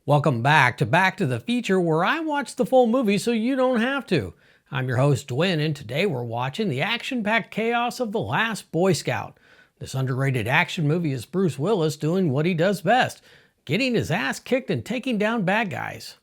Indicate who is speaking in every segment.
Speaker 1: Welcome back to the Feature, where I watch the full movie so you don't have to. I'm your host, Dwayne, and today we're watching the action-packed chaos of The Last Boy Scout. This underrated action movie is Bruce Willis doing what he does best, getting his ass kicked and taking down bad guys.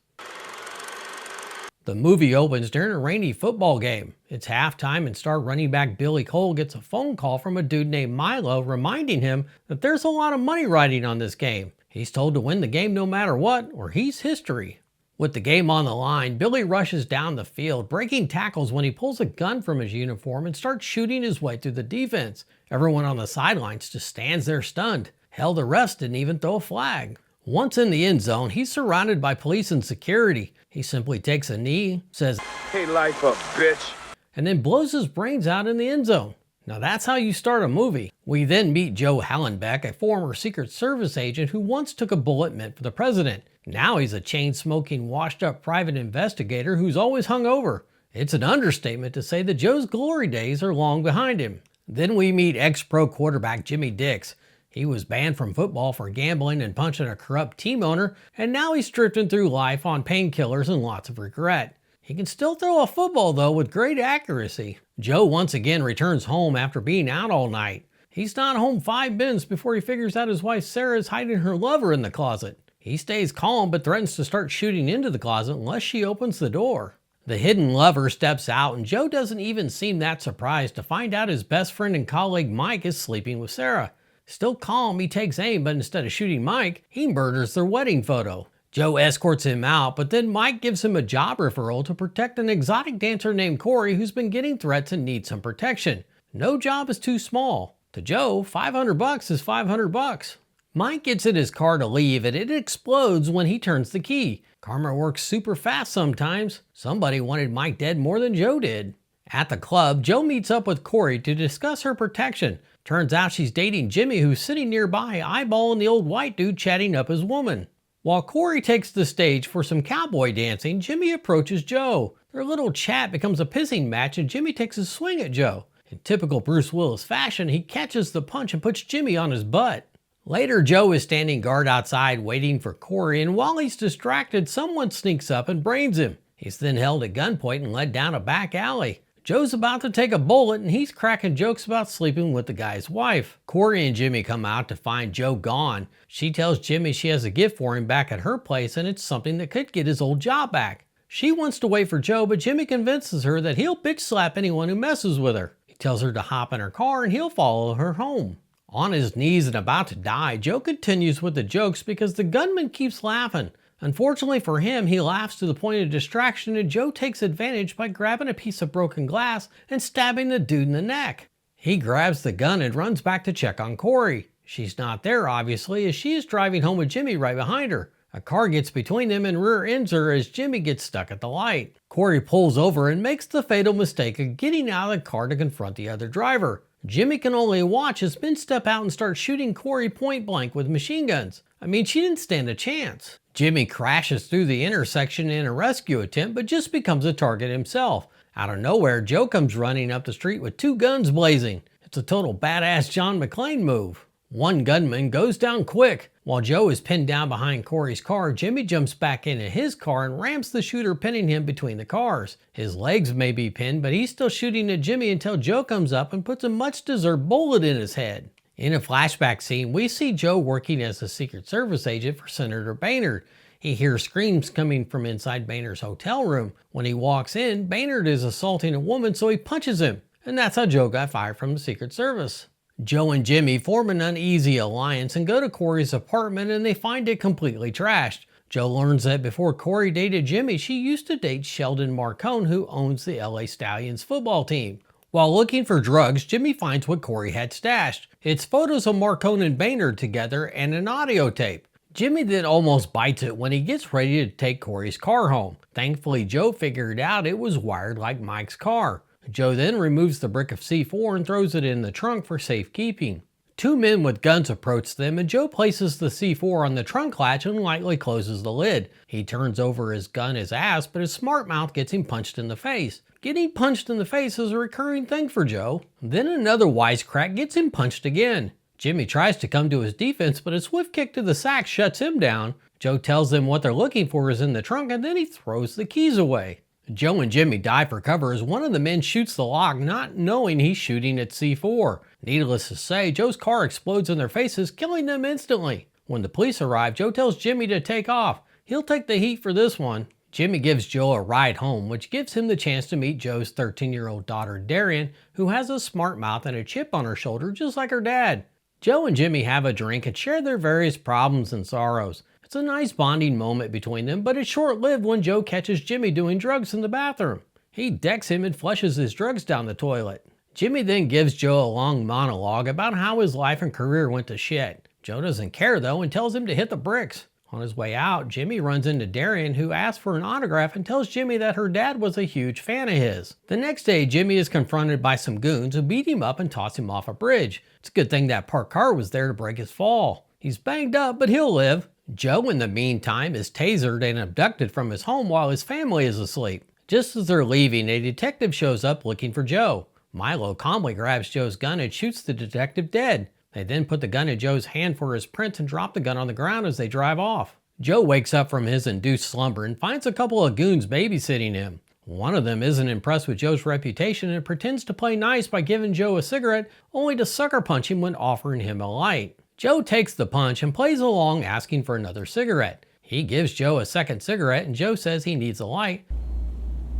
Speaker 1: The movie opens during a rainy football game. It's halftime and star running back Billy Cole gets a phone call from a dude named Milo reminding him that there's a lot of money riding on this game. He's told to win the game no matter what, or he's history. With the game on the line, Billy rushes down the field, breaking tackles when he pulls a gun from his uniform and starts shooting his way through the defense. Everyone on the sidelines just stands there stunned. Hell, the refs didn't even throw a flag. Once in the end zone, he's surrounded by police and security. He simply takes a knee, says,
Speaker 2: "Hey, life up, bitch,"
Speaker 1: and then blows his brains out in the end zone. Now that's how you start a movie. We then meet Joe Hallenbeck, a former Secret Service agent who once took a bullet meant for the president. Now he's a chain-smoking, washed-up private investigator who's always hungover. It's an understatement to say that Joe's glory days are long behind him. Then we meet ex-pro quarterback Jimmy Dix. He was banned from football for gambling and punching a corrupt team owner, and now he's drifting through life on painkillers and lots of regret. He can still throw a football though with great accuracy. Joe once again returns home after being out all night. He's not home 5 minutes before he figures out his wife Sarah is hiding her lover in the closet. He stays calm but threatens to start shooting into the closet unless she opens the door. The hidden lover steps out and Joe doesn't even seem that surprised to find out his best friend and colleague Mike is sleeping with Sarah. Still calm, he takes aim, but instead of shooting Mike, he murders their wedding photo. Joe escorts him out, but then Mike gives him a job referral to protect an exotic dancer named Cory who's been getting threats and needs some protection. No job is too small. To Joe, $500 is $500. Mike gets in his car to leave and it explodes when he turns the key. Karma works super fast sometimes. Somebody wanted Mike dead more than Joe did. At the club, Joe meets up with Cory to discuss her protection. Turns out she's dating Jimmy, who's sitting nearby eyeballing the old white dude chatting up his woman. While Cory takes the stage for some cowboy dancing, Jimmy approaches Joe. Their little chat becomes a pissing match and Jimmy takes a swing at Joe. In typical Bruce Willis fashion, he catches the punch and puts Jimmy on his butt. Later, Joe is standing guard outside waiting for Cory, and while he's distracted, someone sneaks up and brains him. He's then held at gunpoint and led down a back alley. Joe's about to take a bullet and he's cracking jokes about sleeping with the guy's wife. Cory and Jimmy come out to find Joe gone. She tells Jimmy she has a gift for him back at her place and it's something that could get his old job back. She wants to wait for Joe, but Jimmy convinces her that he'll bitch slap anyone who messes with her. He tells her to hop in her car and he'll follow her home. On his knees and about to die, Joe continues with the jokes because the gunman keeps laughing. Unfortunately for him, he laughs to the point of distraction and Joe takes advantage by grabbing a piece of broken glass and stabbing the dude in the neck. He grabs the gun and runs back to check on Cory. She's not there obviously, as she is driving home with Jimmy right behind her. A car gets between them and rear ends her as Jimmy gets stuck at the light. Cory pulls over and makes the fatal mistake of getting out of the car to confront the other driver. Jimmy can only watch as men step out and start shooting Cory point blank with machine guns. I mean, she didn't stand a chance. Jimmy crashes through the intersection in a rescue attempt, but just becomes a target himself. Out of nowhere, Joe comes running up the street with 2 guns blazing. It's a total badass John McClane move. One gunman goes down quick. While Joe is pinned down behind Cory's car, Jimmy jumps back into his car and rams the shooter, pinning him between the cars. His legs may be pinned, but he's still shooting at Jimmy until Joe comes up and puts a much-deserved bullet in his head. In a flashback scene, we see Joe working as a Secret Service agent for Senator Baynard. He hears screams coming from inside Baynard's hotel room. When he walks in, Baynard is assaulting a woman, so he punches him. And that's how Joe got fired from the Secret Service. Joe and Jimmy form an uneasy alliance and go to Cory's apartment and they find it completely trashed. Joe learns that before Cory dated Jimmy, she used to date Sheldon Marcone, who owns the LA Stallions football team. While looking for drugs, Jimmy finds what Cory had stashed. It's photos of Marcone and Baynard together and an audio tape. Jimmy then almost bites it when he gets ready to take Cory's car home. Thankfully, Joe figured out it was wired like Mike's car. Joe then removes the brick of C4 and throws it in the trunk for safekeeping. 2 men with guns approach them and Joe places the C4 on the trunk latch and lightly closes the lid. He turns over his gun his ass, but his smart mouth gets him punched in the face. Getting punched in the face is a recurring thing for Joe. Then another wisecrack gets him punched again. Jimmy tries to come to his defense, but a swift kick to the sack shuts him down. Joe tells them what they're looking for is in the trunk, and then he throws the keys away. Joe and Jimmy dive for cover as one of the men shoots the lock, not knowing he's shooting at C4. Needless to say, Joe's car explodes in their faces, killing them instantly. When the police arrive, Joe tells Jimmy to take off. He'll take the heat for this one. Jimmy gives Joe a ride home, which gives him the chance to meet Joe's 13-year-old daughter Darian, who has a smart mouth and a chip on her shoulder just like her dad. Joe and Jimmy have a drink and share their various problems and sorrows. It's a nice bonding moment between them, but it's short-lived when Joe catches Jimmy doing drugs in the bathroom. He decks him and flushes his drugs down the toilet. Jimmy then gives Joe a long monologue about how his life and career went to shit. Joe doesn't care though and tells him to hit the bricks. On his way out, Jimmy runs into Darian, who asks for an autograph and tells Jimmy that her dad was a huge fan of his. The next day, Jimmy is confronted by some goons who beat him up and toss him off a bridge. It's a good thing that parked car was there to break his fall. He's banged up, but he'll live. Joe, in the meantime, is tasered and abducted from his home while his family is asleep. Just as they're leaving, a detective shows up looking for Joe. Milo calmly grabs Joe's gun and shoots the detective dead. They then put the gun in Joe's hand for his prints and drop the gun on the ground as they drive off. Joe wakes up from his induced slumber and finds a couple of goons babysitting him. One of them isn't impressed with Joe's reputation and pretends to play nice by giving Joe a cigarette, only to sucker punch him when offering him a light. Joe takes the punch and plays along, asking for another cigarette. He gives Joe a second cigarette and Joe says he needs a light.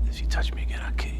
Speaker 3: If you touch me again, I'll kill you.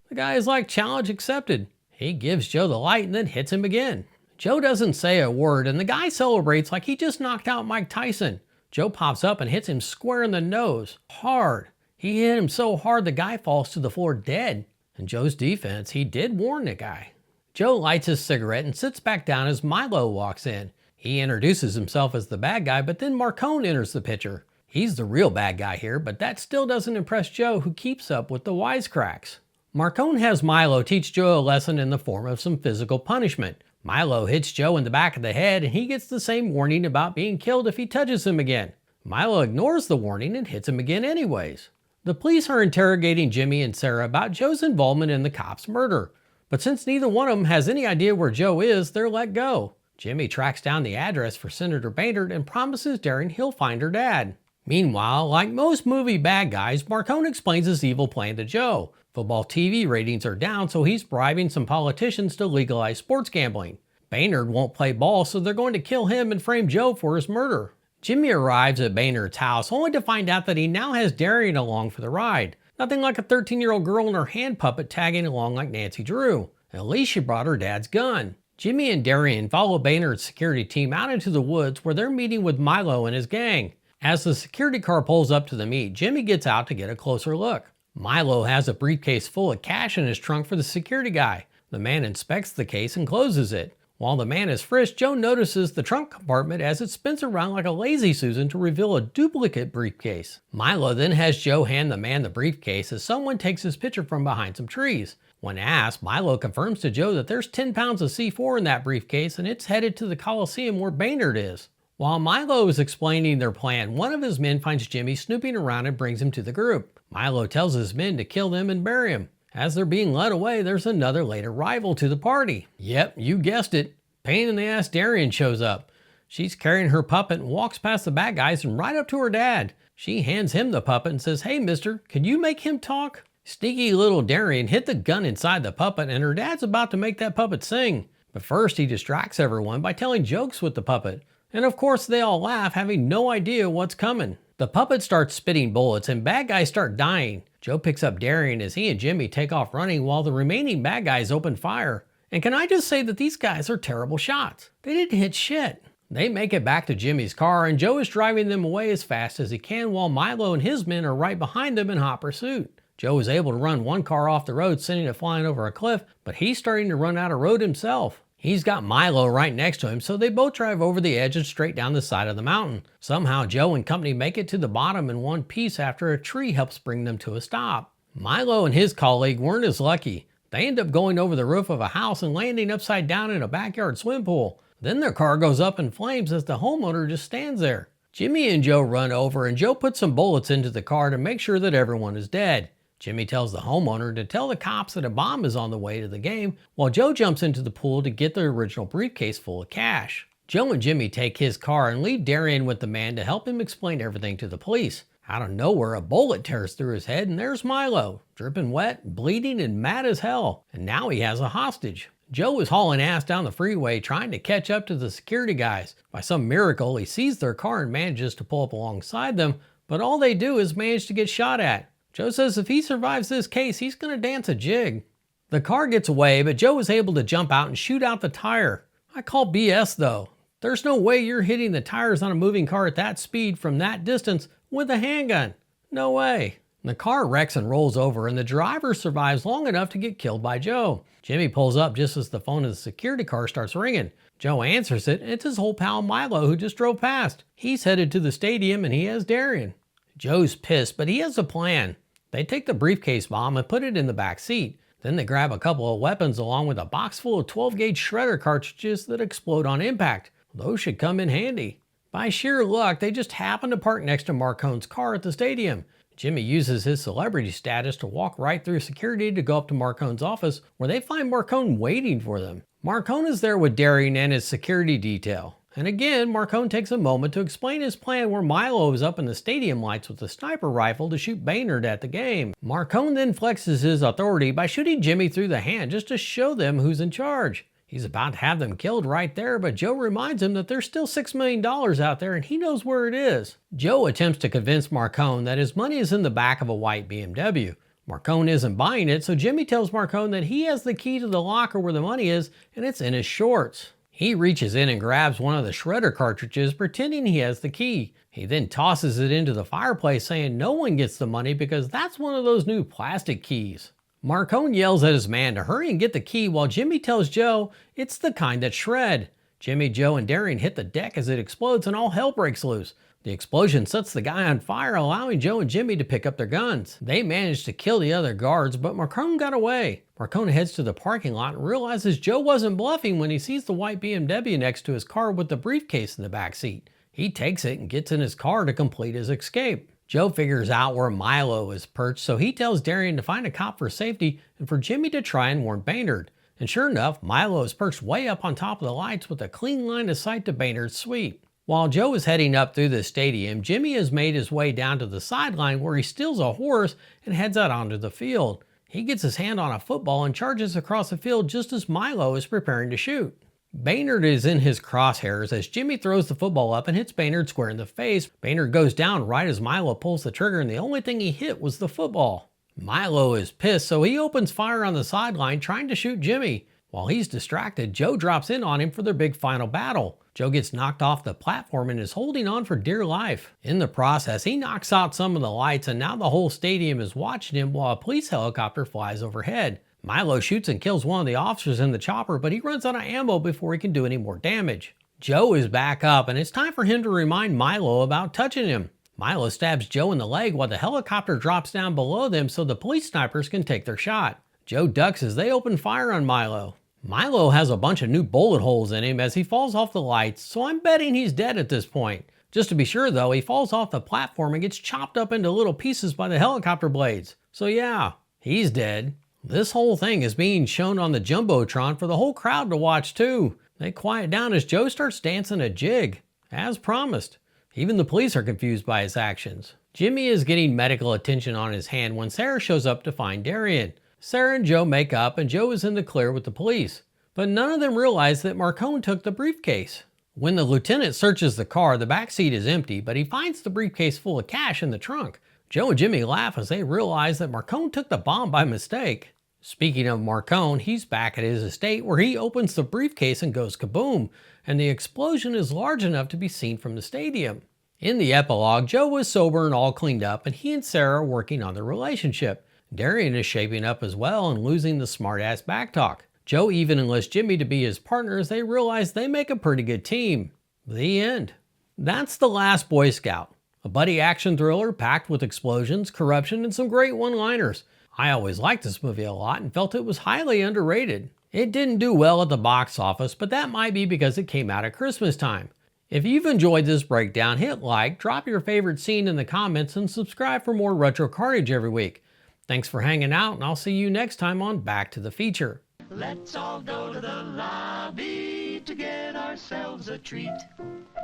Speaker 1: The guy is like, challenge accepted. He gives Joe the light and then hits him again. Joe doesn't say a word and the guy celebrates like he just knocked out Mike Tyson. Joe pops up and hits him square in the nose. Hard. He hit him so hard the guy falls to the floor dead. In Joe's defense, he did warn the guy. Joe lights his cigarette and sits back down as Milo walks in. He introduces himself as the bad guy, but then Marcone enters the picture. He's the real bad guy here, but that still doesn't impress Joe, who keeps up with the wisecracks. Marcone has Milo teach Joe a lesson in the form of some physical punishment. Milo hits Joe in the back of the head and he gets the same warning about being killed if he touches him again. Milo ignores the warning and hits him again anyways. The police are interrogating Jimmy and Sarah about Joe's involvement in the cop's murder. But since neither one of them has any idea where Joe is, they're let go. Jimmy tracks down the address for Senator Baynard and promises Darian he'll find her dad. Meanwhile, like most movie bad guys, Marcone explains his evil plan to Joe. Football TV ratings are down, so he's bribing some politicians to legalize sports gambling. Baynard won't play ball, so they're going to kill him and frame Joe for his murder. Jimmy arrives at Baynard's house only to find out that he now has Darian along for the ride. Nothing like a 13-year-old girl and her hand puppet tagging along like Nancy Drew. At least she brought her dad's gun. Jimmy and Darian follow Baynard's security team out into the woods where they're meeting with Milo and his gang. As the security car pulls up to the meet, Jimmy gets out to get a closer look. Milo has a briefcase full of cash in his trunk for the security guy. The man inspects the case and closes it. While the man is frisked, Joe notices the trunk compartment as it spins around like a lazy Susan to reveal a duplicate briefcase. Milo then has Joe hand the man the briefcase as someone takes his picture from behind some trees. When asked, Milo confirms to Joe that there's 10 pounds of C4 in that briefcase and it's headed to the Coliseum where Baynard is. While Milo is explaining their plan, one of his men finds Jimmy snooping around and brings him to the group. Milo tells his men to kill them and bury him. As they're being led away, there's another late arrival to the party. Yep, you guessed it. Pain in the ass Darian shows up. She's carrying her puppet and walks past the bad guys and right up to her dad. She hands him the puppet and says, "Hey mister, can you make him talk?" Sneaky little Darian hit the gun inside the puppet and her dad's about to make that puppet sing. But first he distracts everyone by telling jokes with the puppet. And of course they all laugh, having no idea what's coming. The puppet starts spitting bullets and bad guys start dying. Joe picks up Darian as he and Jimmy take off running while the remaining bad guys open fire. And can I just say that these guys are terrible shots? They didn't hit shit. They make it back to Jimmy's car and Joe is driving them away as fast as he can while Milo and his men are right behind them in hot pursuit. Joe is able to run one car off the road, sending it flying over a cliff, but he's starting to run out of road himself. He's got Milo right next to him, so they both drive over the edge and straight down the side of the mountain. Somehow Joe and company make it to the bottom in one piece after a tree helps bring them to a stop. Milo and his colleague weren't as lucky. They end up going over the roof of a house and landing upside down in a backyard swim pool. Then their car goes up in flames as the homeowner just stands there. Jimmy and Joe run over and Joe puts some bullets into the car to make sure that everyone is dead. Jimmy tells the homeowner to tell the cops that a bomb is on the way to the game, while Joe jumps into the pool to get the original briefcase full of cash. Joe and Jimmy take his car and leave Darian with the man to help him explain everything to the police. Out of nowhere, a bullet tears through his head and there's Milo, dripping wet, bleeding and mad as hell. And now he has a hostage. Joe is hauling ass down the freeway trying to catch up to the security guys. By some miracle, he sees their car and manages to pull up alongside them, but all they do is manage to get shot at. Joe says if he survives this case, he's gonna dance a jig. The car gets away, but Joe is able to jump out and shoot out the tire. I call BS though. There's no way you're hitting the tires on a moving car at that speed from that distance with a handgun. No way. The car wrecks and rolls over and the driver survives long enough to get killed by Joe. Jimmy pulls up just as the phone of the security car starts ringing. Joe answers it and it's his old pal Milo who just drove past. He's headed to the stadium and he has Darian. Joe's pissed, but he has a plan. They take the briefcase bomb and put it in the back seat. Then they grab a couple of weapons along with a box full of 12-gauge shredder cartridges that explode on impact. Those should come in handy. By sheer luck, they just happen to park next to Marcone's car at the stadium. Jimmy uses his celebrity status to walk right through security to go up to Marcone's office, where they find Marcone waiting for them. Marcone is there with Darian and his security detail. And again, Marcone takes a moment to explain his plan where Milo is up in the stadium lights with a sniper rifle to shoot Baynard at the game. Marcone then flexes his authority by shooting Jimmy through the hand just to show them who's in charge. He's about to have them killed right there, but Joe reminds him that there's still $6 million out there and he knows where it is. Joe attempts to convince Marcone that his money is in the back of a white BMW. Marcone isn't buying it, so Jimmy tells Marcone that he has the key to the locker where the money is and it's in his shorts. He reaches in and grabs one of the shredder cartridges, pretending he has the key. He then tosses it into the fireplace, saying no one gets the money because that's one of those new plastic keys. Marcone yells at his man to hurry and get the key while Jimmy tells Joe it's the kind that shred. Jimmy, Joe, and Darian hit the deck as it explodes and all hell breaks loose. The explosion sets the guy on fire, allowing Joe and Jimmy to pick up their guns. They managed to kill the other guards, but Marcone got away. Marcone heads to the parking lot and realizes Joe wasn't bluffing when he sees the white BMW next to his car with the briefcase in the back seat. He takes it and gets in his car to complete his escape. Joe figures out where Milo is perched, so he tells Darian to find a cop for safety and for Jimmy to try and warn Baynard. And sure enough, Milo is perched way up on top of the lights with a clean line of sight to Baynard's suite. While Joe is heading up through the stadium, Jimmy has made his way down to the sideline where he steals a horse and heads out onto the field. He gets his hand on a football and charges across the field just as Milo is preparing to shoot. Baynard is in his crosshairs as Jimmy throws the football up and hits Baynard square in the face. Baynard goes down right as Milo pulls the trigger and the only thing he hit was the football. Milo is pissed, so he opens fire on the sideline trying to shoot Jimmy. While he's distracted, Joe drops in on him for their big final battle. Joe gets knocked off the platform and is holding on for dear life. In the process, he knocks out some of the lights and now the whole stadium is watching him while a police helicopter flies overhead. Milo shoots and kills one of the officers in the chopper, but he runs out of ammo before he can do any more damage. Joe is back up and it's time for him to remind Milo about touching him. Milo stabs Joe in the leg while the helicopter drops down below them so the police snipers can take their shot. Joe ducks as they open fire on Milo. Milo has a bunch of new bullet holes in him as he falls off the lights, so I'm betting he's dead at this point. Just to be sure though, he falls off the platform and gets chopped up into little pieces by the helicopter blades. So yeah, he's dead. This whole thing is being shown on the Jumbotron for the whole crowd to watch too. They quiet down as Joe starts dancing a jig, as promised. Even the police are confused by his actions. Jimmy is getting medical attention on his hand when Sarah shows up to find Darian. Sarah and Joe make up and Joe is in the clear with the police. But none of them realize that Marcone took the briefcase. When the lieutenant searches the car, the back seat is empty, but he finds the briefcase full of cash in the trunk. Joe and Jimmy laugh as they realize that Marcone took the bomb by mistake. Speaking of Marcone, he's back at his estate where he opens the briefcase and goes kaboom, and the explosion is large enough to be seen from the stadium. In the epilogue, Joe was sober and all cleaned up, and he and Sarah are working on their relationship. Darian is shaping up as well and losing the smart-ass backtalk. Joe even enlists Jimmy to be his partner as they realize they make a pretty good team. The end. That's The Last Boy Scout, a buddy action thriller packed with explosions, corruption, and some great one-liners. I always liked this movie a lot and felt it was highly underrated. It didn't do well at the box office, but that might be because it came out at Christmas time. If you've enjoyed this breakdown, hit like, drop your favorite scene in the comments, and subscribe for more retro carnage every week. Thanks for hanging out, and I'll see you next time on Back to the Feature.
Speaker 4: Let's all go to the lobby. to get ourselves a treat.